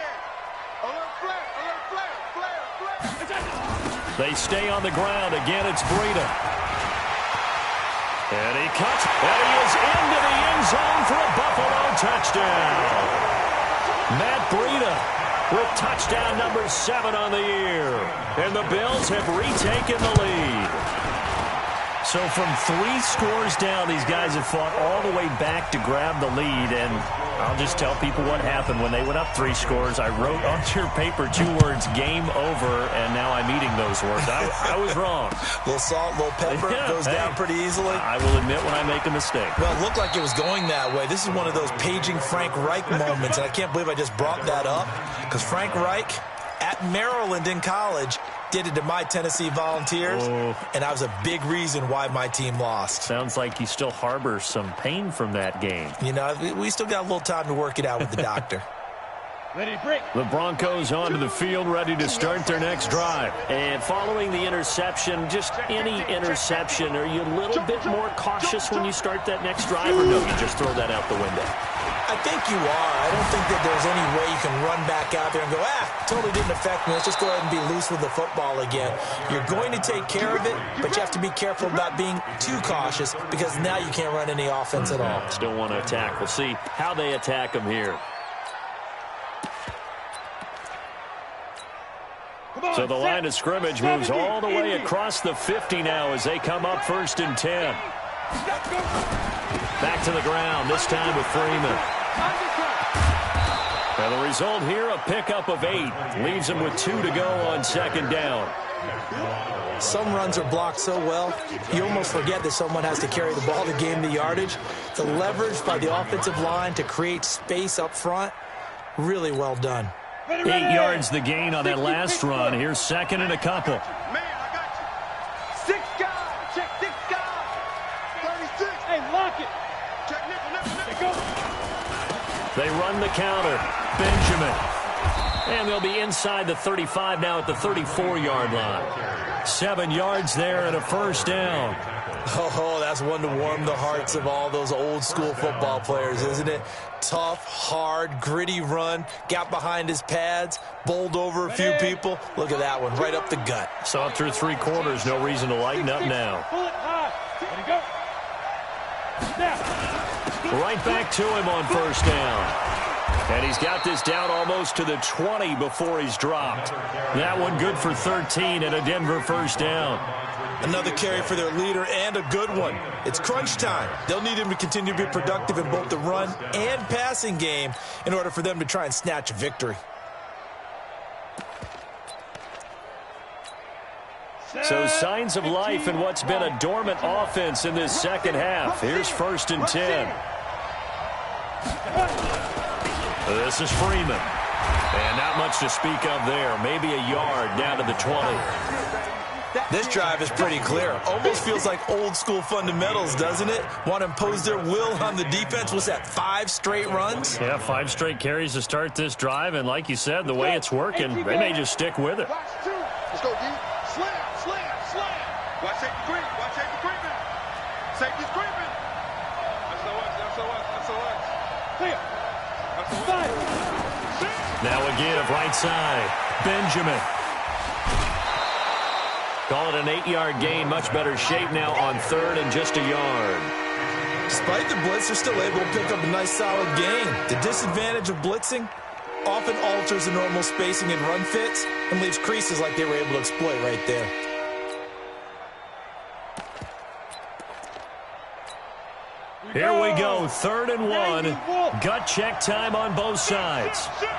They stay on the ground. Again, it's Breida. And he cuts, and he is into the end zone for a Buffalo touchdown. Matt Breida with touchdown number 7 on the year. And the Bills have retaken the lead. So from 3 scores down, these guys have fought all the way back to grab the lead. And I'll just tell people what happened when they went up 3 scores. I wrote on your paper 2 words, game over, and now I'm eating those words. I was wrong. A little salt, a little pepper, goes down pretty easily. I will admit when I make a mistake. Well, it looked like it was going that way. This is one of those paging Frank Reich moments, and I can't believe I just brought that up, because Frank Reich at Maryland in college did it to my Tennessee Volunteers, and that was a big reason why my team lost. Sounds like you still harbor some pain from that game. You know, we still got a little time to work it out with the doctor. Ready, break. The Broncos onto the field, ready to start their next drive. And following the interception, just any interception, are you a little bit more cautious when you start that next drive, or no, you just throw that out the window? I think you are. I don't think that there's any way you can run back out there and go, totally didn't affect me. Let's just go ahead and be loose with the football again. You're going to take care of it, but you have to be careful about being too cautious because now you can't run any offense at all. Still want to attack. We'll see how they attack them here. So the line of scrimmage moves all the way across the 50 now as they come up 1st and 10. Back to the ground, this time with Freeman. And the result here, a pickup of 8. Leaves him with 2 to go on 2nd down. Some runs are blocked so well, you almost forget that someone has to carry the ball to gain the yardage. The leverage by the offensive line to create space up front, really well done. 8 yards the gain on that last run. Here's 2nd and a couple. Man, I got you. 6 guys. Check 6 guys. 36. Hey, lock it. Check nickel. Go. They run the counter. Benjamin. And they'll be inside the 35 now at the 34-yard line. 7 yards there and a 1st down. Oh, that's one to warm the hearts of all those old-school football players, isn't it? Tough, hard, gritty run, got behind his pads, bowled over a few people. Look at that one, right up the gut. So up through 3 quarters, no reason to lighten up now. Pull it high. Ready, go. Now. Right back to him on 1st down. And he's got this down almost to the 20 before he's dropped. That one good for 13 and a Denver 1st down. Another carry for their leader and a good one. It's crunch time. They'll need him to continue to be productive in both the run and passing game in order for them to try and snatch a victory. So signs of life in what's been a dormant offense in this 2nd half. Here's 1st and 10. This is Freeman. And not much to speak of there. Maybe a yard down to the 20. This drive is pretty clear. Almost feels like old-school fundamentals, doesn't it? Want to impose their will on the defense. What's that, 5 straight runs? Yeah, 5 straight carries to start this drive. And like you said, the way it's working, they may just stick with it. Watch 2. Let's go, D. Slam. Watch safety creep. Watch safety creeping. Safety's creeping. SOS. Clear. Now again of right side. Benjamin. Call it an 8-yard gain. Much better shape now on 3rd and just a yard. Despite the blitz, they're still able to pick up a nice solid gain. The disadvantage of blitzing often alters the normal spacing and run fits and leaves creases like they were able to exploit right there. Here we go, 3rd and 1. Gut check time on both sides. Jim.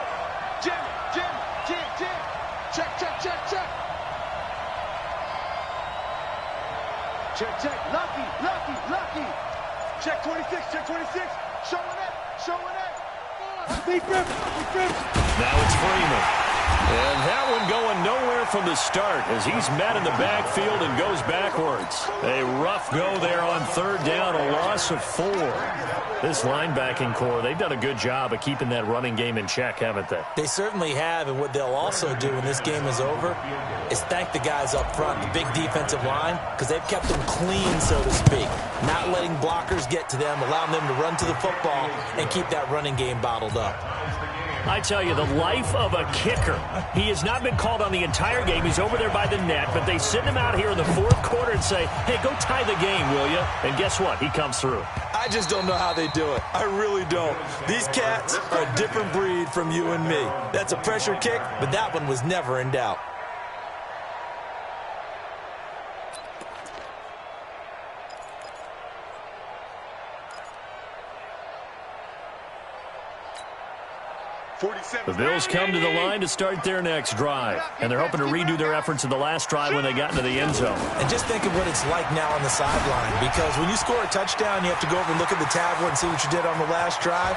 Check. Check. Lucky. Check 26. Showing it. Big grip. Now it's Freeman. And that one going nowhere from the start as he's met in the backfield and goes backwards. A rough go there on third down, a loss of 4. This linebacking core, they've done a good job of keeping that running game in check, haven't they? They certainly have, and what they'll also do when this game is over is thank the guys up front, the big defensive line, because they've kept them clean, so to speak. Not letting blockers get to them, allowing them to run to the football and keep that running game bottled up. I tell you, the life of a kicker. He has not been called on the entire game. He's over there by the net, but they send him out here in the fourth quarter and say, hey, go tie the game, will you? And guess what? He comes through. I just don't know how they do it. I really don't. These cats are a different breed from you and me. That's a pressure kick, but that one was never in doubt. The Bills come to the line to start their next drive, and they're hoping to redo their efforts in the last drive when they got into the end zone. And just think of what it's like now on the sideline, because when you score a touchdown, you have to go over and look at the tablet and see what you did on the last drive.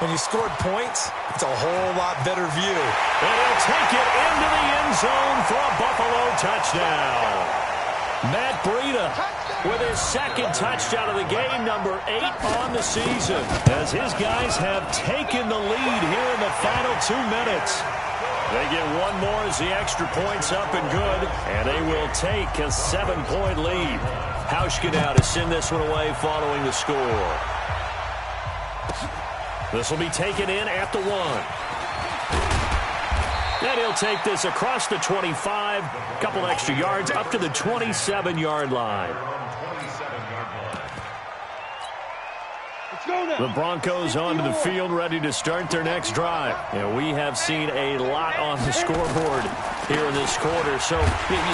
When you scored points, it's a whole lot better view. And he'll take it into the end zone for a Buffalo touchdown. Matt Breida with his second touchdown of the game, number 8 on the season, as his guys have taken the lead here in the final 2 minutes. They get one more as the extra point's up and good, and they will take a 7-point lead. Hauschka now to send this one away following the score. This will be taken in at the 1. And he'll take this across the 25, couple extra yards up to the 27-yard line. The Broncos onto the field, ready to start their next drive. And we have seen a lot on the scoreboard here in this quarter. So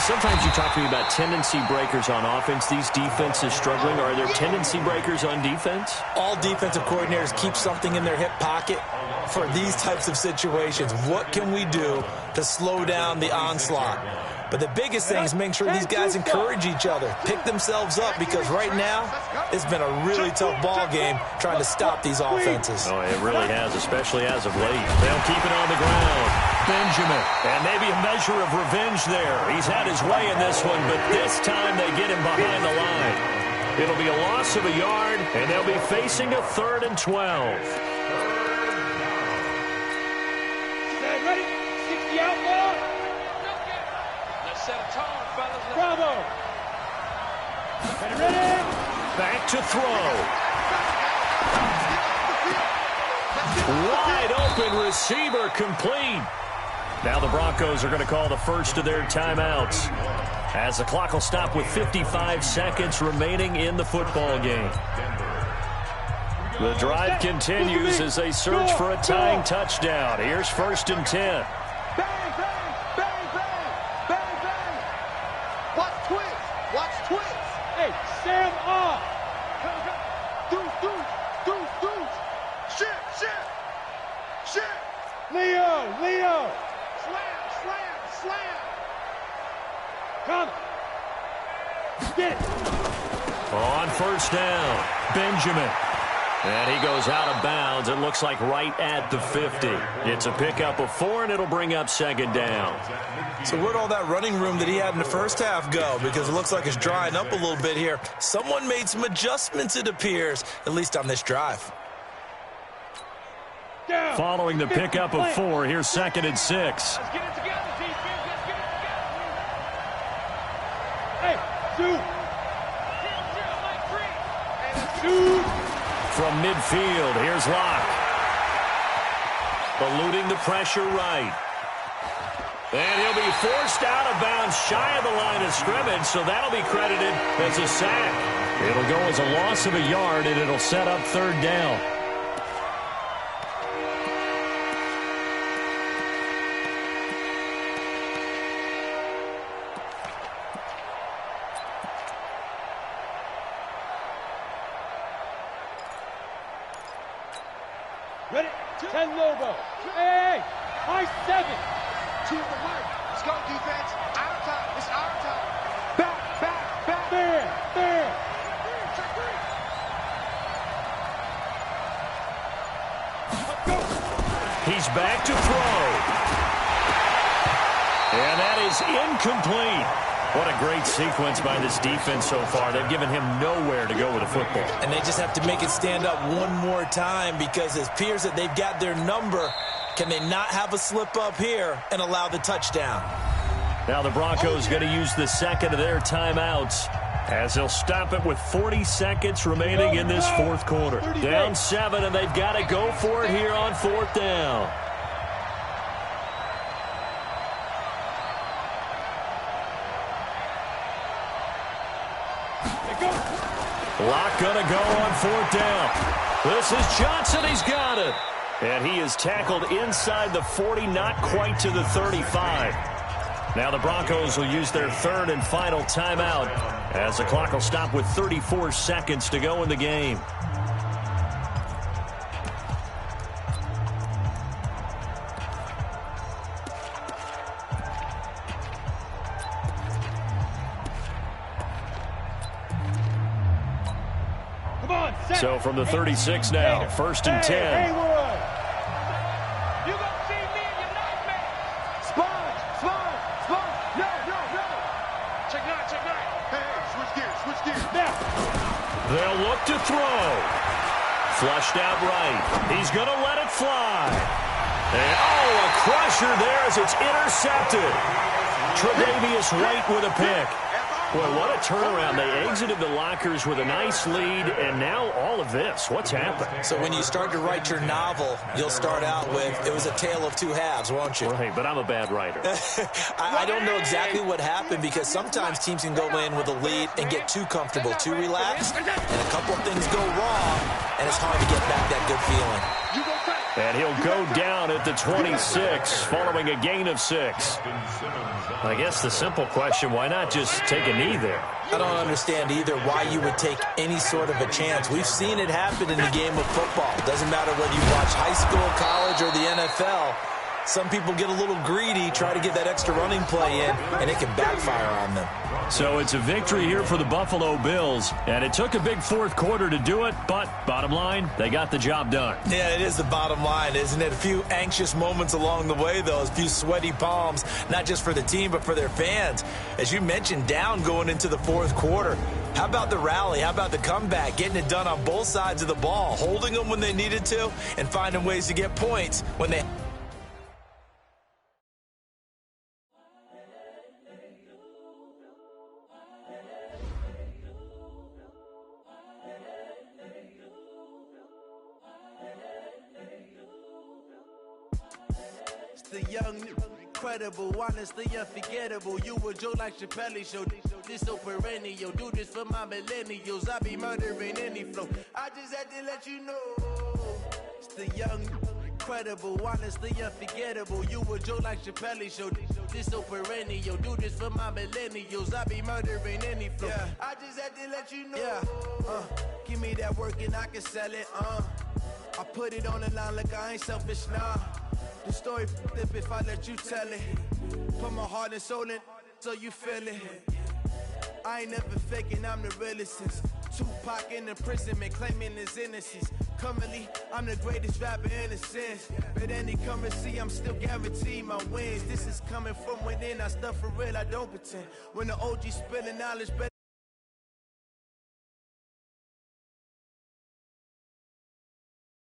sometimes you talk to me about tendency breakers on offense. These defenses struggling. Are there tendency breakers on defense? All defensive coordinators keep something in their hip pocket for these types of situations. What can we do to slow down the onslaught? But the biggest thing is making sure these guys encourage each other, pick themselves up, because right now it's been a really tough ball game trying to stop these offenses. Oh, it really has, especially as of late. They'll keep it on the ground. Benjamin, and maybe a measure of revenge there. He's had his way in this one, but this time they get him behind the line. It'll be a loss of a yard, and they'll be facing a 3rd and 12. Ready? 60 outlaw. Set a tone, fellas. Bravo. Ready? Back to throw. Wide open receiver complete. Now the Broncos are going to call the first of their timeouts, as the clock will stop with 55 seconds remaining in the football game. The drive continues as they search for a tying touchdown. Here's 1st and 10. Hey, Sam off. Shit. Leo. Slam. Come. Get it. On 1st down, Benjamin. And he goes out of bounds. It looks like right at the 50. It's a pickup of 4, and it'll bring up 2nd down. So where'd all that running room that he had in the first half go? Because it looks like it's drying up a little bit here. Someone made some adjustments, it appears, at least on this drive. Down. Following the pickup of 4, here's 2nd and 6. Let's get it together, defense. Let's get it together. Hey, shoot. Shoot. From midfield, here's Locke. Eluding the pressure right. And he'll be forced out of bounds shy of the line of scrimmage, so that'll be credited as a sack. It'll go as a loss of a yard, and it'll set up 3rd down. Ready? 10 Lobo. Hey, high 7. 2 to the right. Let's go, defense. Our time. It's our time. Back. There. Check 3. He's back to throw. And that is incomplete. What a great sequence by this defense so far. They've given him nowhere to go with the football. And they just have to make it stand up one more time because it appears that they've got their number. Can they not have a slip up here and allow the touchdown? Now the Broncos going to use the second of their timeouts as they'll stop it with 40 seconds remaining in this fourth quarter. Down 7, and they've got to go for it here on fourth down. Lock going to go on fourth down. This is Johnson. He's got it. And he is tackled inside the 40, not quite to the 35. Now the Broncos will use their third and final timeout as the clock will stop with 34 seconds to go in the game. So from the 36 now, first and 10. Hey, Haywood. You gonna see me in your nightmare. Sponge. No. Check nine. Hey, switch gears. Now. They'll look to throw. Flushed out right. He's going to let it fly. And, a crusher there as it's intercepted. Tre'Davious White with a pick. Boy, what a turnaround. They exited the lockers with a nice lead, and now all of this. What's happened? So when you start to write your novel, you'll start out with, it was a tale of two halves, won't you? Right, but I'm a bad writer. I don't know exactly what happened because sometimes teams can go in with a lead and get too comfortable, too relaxed, and a couple of things go wrong, and it's hard to get back that good feeling. And he'll go down at the 26 following a gain of 6. I guess the simple question, why not just take a knee there? I don't understand either why you would take any sort of a chance. We've seen it happen in the game of football. Doesn't matter whether you watch high school, college, or the NFL. Some people get a little greedy, try to get that extra running play in, and it can backfire on them. So it's a victory here for the Buffalo Bills, and it took a big fourth quarter to do it, but bottom line, they got the job done. Yeah, it is the bottom line, isn't it? A few anxious moments along the way, though, a few sweaty palms, not just for the team, but for their fans. As you mentioned, down going into the fourth quarter. How about the rally? How about the comeback? Getting it done on both sides of the ball, holding them when they needed to, and finding ways to get points when they... The young, incredible, honestly unforgettable. You a Joe like Chappelle show. This so perennial. Do this for my millennials. I be murdering any flow. I just had to let you know. It's the young, incredible, honestly unforgettable. You a Joe like Chappelle show. This so perennial. Do this for my millennials. I be murdering any flow. Yeah. I just had to let you know. Yeah. Give me that work and I can sell it. I put it on the line like I ain't selfish, nah. The story flip if I let you tell it. Put my heart and soul in so you feel it. I ain't never faking, I'm the realest since Tupac in imprisonment, claiming his innocence. Currently, I'm the greatest rapper in a sense. But any currency, I'm still guaranteed my wins. This is coming from within, I stuff for real, I don't pretend. When the OG spilling knowledge,